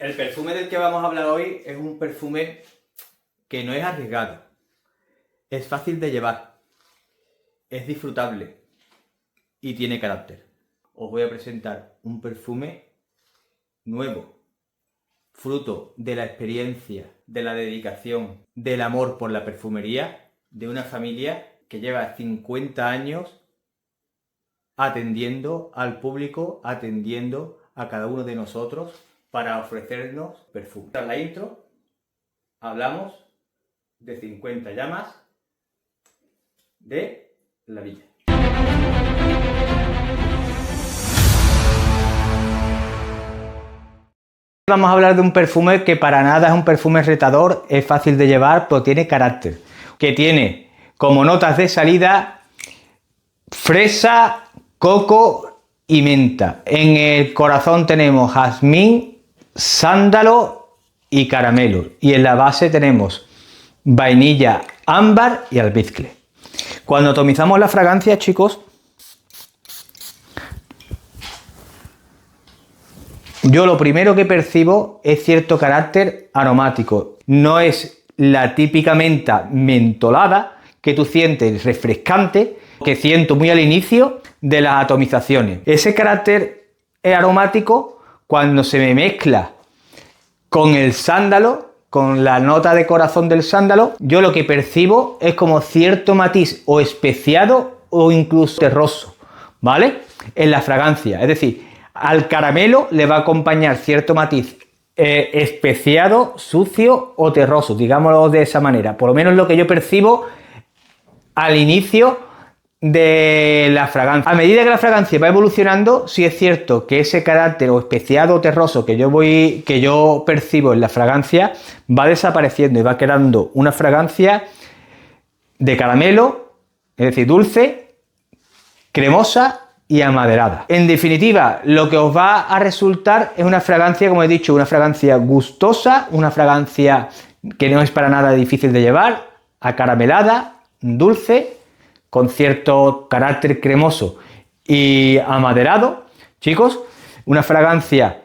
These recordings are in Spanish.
El perfume del que vamos a hablar hoy es un perfume que no es arriesgado, es fácil de llevar, es disfrutable y tiene carácter. Os voy a presentar un perfume nuevo, fruto de la experiencia, de la dedicación, del amor por la perfumería, de una familia que lleva 50 años atendiendo al público, atendiendo a cada uno de nosotros para ofrecernos perfume. Tras la intro, hablamos de 50 llamas de la Villa. Vamos a hablar de un perfume que para nada es un perfume retador, es fácil de llevar, pero tiene carácter. Que tiene como notas de salida fresa, coco y menta. En el corazón tenemos jazmín, sándalo y caramelo. Y en la base tenemos vainilla, ámbar y almizcle. Cuando atomizamos la fragancia, chicos, yo lo primero que percibo es cierto carácter aromático. No es la típica menta mentolada que tú sientes refrescante, que siento muy al inicio de las atomizaciones. Ese carácter aromático, cuando se me mezcla con el sándalo, con la nota de corazón del sándalo, yo lo que percibo es como cierto matiz o especiado o incluso terroso, ¿vale? En la fragancia, es decir, al caramelo le va a acompañar cierto matiz especiado, sucio o terroso, digámoslo de esa manera. Por lo menos lo que yo percibo al inicio de la fragancia. A medida que la fragancia va evolucionando, sí es cierto que ese carácter o especiado o terroso que yo percibo en la fragancia va desapareciendo y va quedando una fragancia de caramelo, es decir, dulce, cremosa y amaderada. En definitiva, lo que os va a resultar es una fragancia, como he dicho, una fragancia gustosa, una fragancia que no es para nada difícil de llevar, acaramelada, dulce, con cierto carácter cremoso y amaderado. Chicos, una fragancia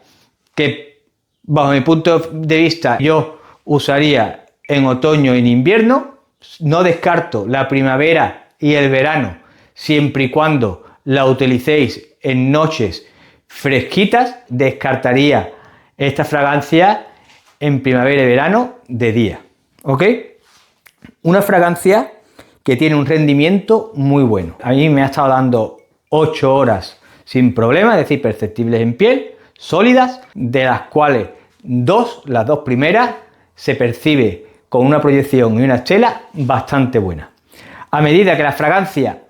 que, bajo mi punto de vista, yo usaría en otoño y en invierno. No descarto la primavera y el verano, siempre y cuando la utilicéis en noches fresquitas. Descartaría esta fragancia en primavera y verano de día, ¿ok? Una fragancia que tiene un rendimiento muy bueno. A mí me ha estado dando 8 horas sin problema, es decir, perceptibles en piel, sólidas, de las cuales las dos primeras, se percibe con una proyección y una estela bastante buena. A medida que la fragancia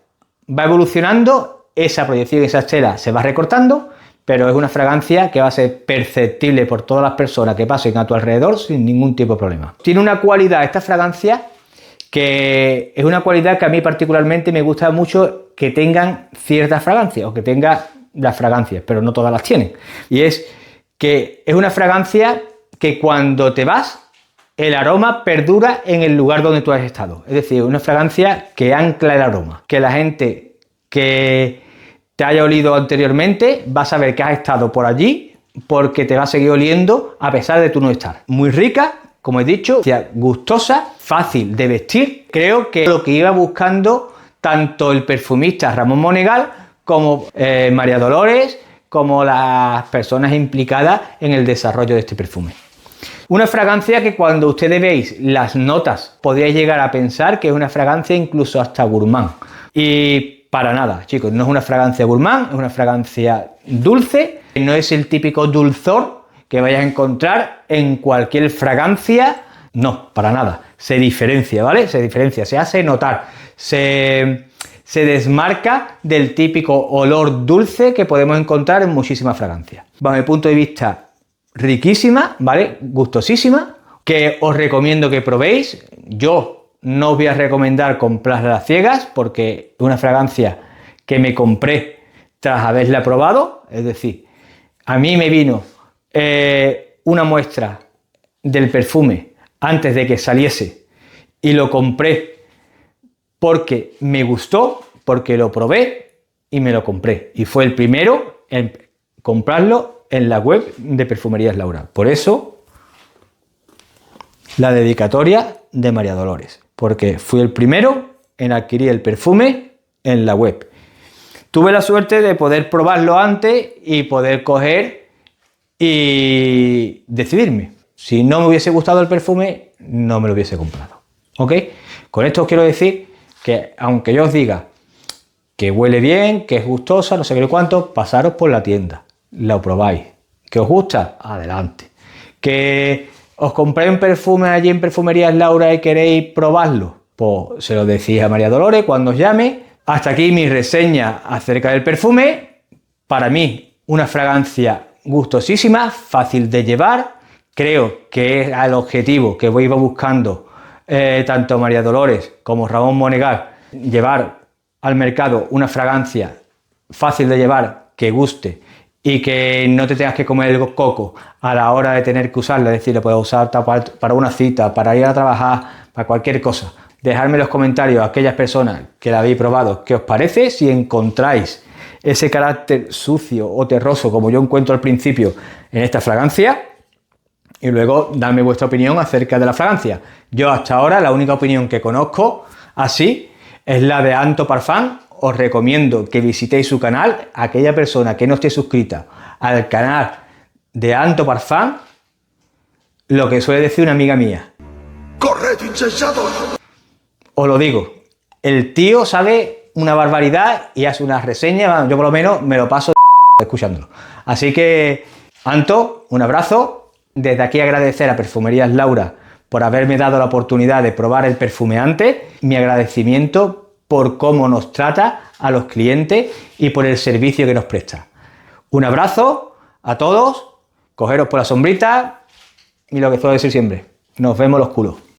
va evolucionando, esa proyección y esa estela se va recortando, pero es una fragancia que va a ser perceptible por todas las personas que pasen a tu alrededor sin ningún tipo de problema. Tiene una cualidad esta fragancia que es una cualidad que a mí particularmente me gusta mucho que tengan ciertas fragancias o que tenga las fragancias, pero no todas las tienen. Y es que es una fragancia que cuando te vas, el aroma perdura en el lugar donde tú has estado. Es decir, una fragancia que ancla el aroma, que la gente que te haya olido anteriormente va a saber que has estado por allí porque te va a seguir oliendo a pesar de tú no estar. Muy rica, como he dicho, gustosa, fácil de vestir. Creo que lo que iba buscando tanto el perfumista Ramón Monegal como María Dolores, como las personas implicadas en el desarrollo de este perfume. Una fragancia que cuando ustedes veis las notas podríais llegar a pensar que es una fragancia incluso hasta gourmand. Y para nada, chicos, no es una fragancia gourmand, es una fragancia dulce, no es el típico dulzor que vayas a encontrar en cualquier fragancia, no, para nada, se diferencia, ¿vale? Se diferencia, se hace notar, se desmarca del típico olor dulce que podemos encontrar en muchísimas fragancias. Bajo mi punto de vista, riquísima, ¿vale? Gustosísima, que os recomiendo que probéis. Yo no os voy a recomendar comprarla a ciegas porque es una fragancia que me compré tras haberla probado, es decir, a mí me vino una muestra del perfume antes de que saliese y lo compré porque me gustó, porque lo probé y me lo compré. Y fue el primero en comprarlo en la web de Perfumerías Laura. Por eso, la dedicatoria de María Dolores, porque fui el primero en adquirir el perfume en la web. Tuve la suerte de poder probarlo antes y poder coger y decidirme. Si no me hubiese gustado el perfume, no me lo hubiese comprado. ¿Ok? Con esto os quiero decir que, aunque yo os diga que huele bien, que es gustosa, no sé qué cuánto, pasaros por la tienda, lo probáis. ¿Que os gusta? Adelante. ¿Que os compréis un perfume allí en Perfumerías Laura y queréis probarlo? Pues se lo decís a María Dolores cuando os llame. Hasta aquí mi reseña acerca del perfume. Para mí, una fragancia gustosísima, fácil de llevar. Creo que es el objetivo que voy buscando tanto María Dolores como Ramón Monegal, llevar al mercado una fragancia fácil de llevar, que guste y que no te tengas que comer el coco a la hora de tener que usarla. Es decir, lo puedes usar para una cita, para ir a trabajar, para cualquier cosa. Dejadme en los comentarios a aquellas personas que la habéis probado qué os parece, si encontráis ese carácter sucio o terroso como yo encuentro al principio en esta fragancia, y luego dadme vuestra opinión acerca de la fragancia. Yo hasta ahora la única opinión que conozco así es la de Anto Parfum. Os recomiendo que visitéis su canal. Aquella persona que no esté suscrita al canal de Anto Parfum, lo que suele decir una amiga mía: ¡corred, insensatos! Os lo digo, el tío sabe una barbaridad y hace unas reseñas, yo por lo menos me lo paso escuchándolo. Así que, Anto, un abrazo. Desde aquí agradecer a Perfumerías Laura por haberme dado la oportunidad de probar el perfume antes, mi agradecimiento por cómo nos trata a los clientes y por el servicio que nos presta. Un abrazo a todos, cogeros por la sombrita y lo que suelo decir siempre: nos vemos los culos.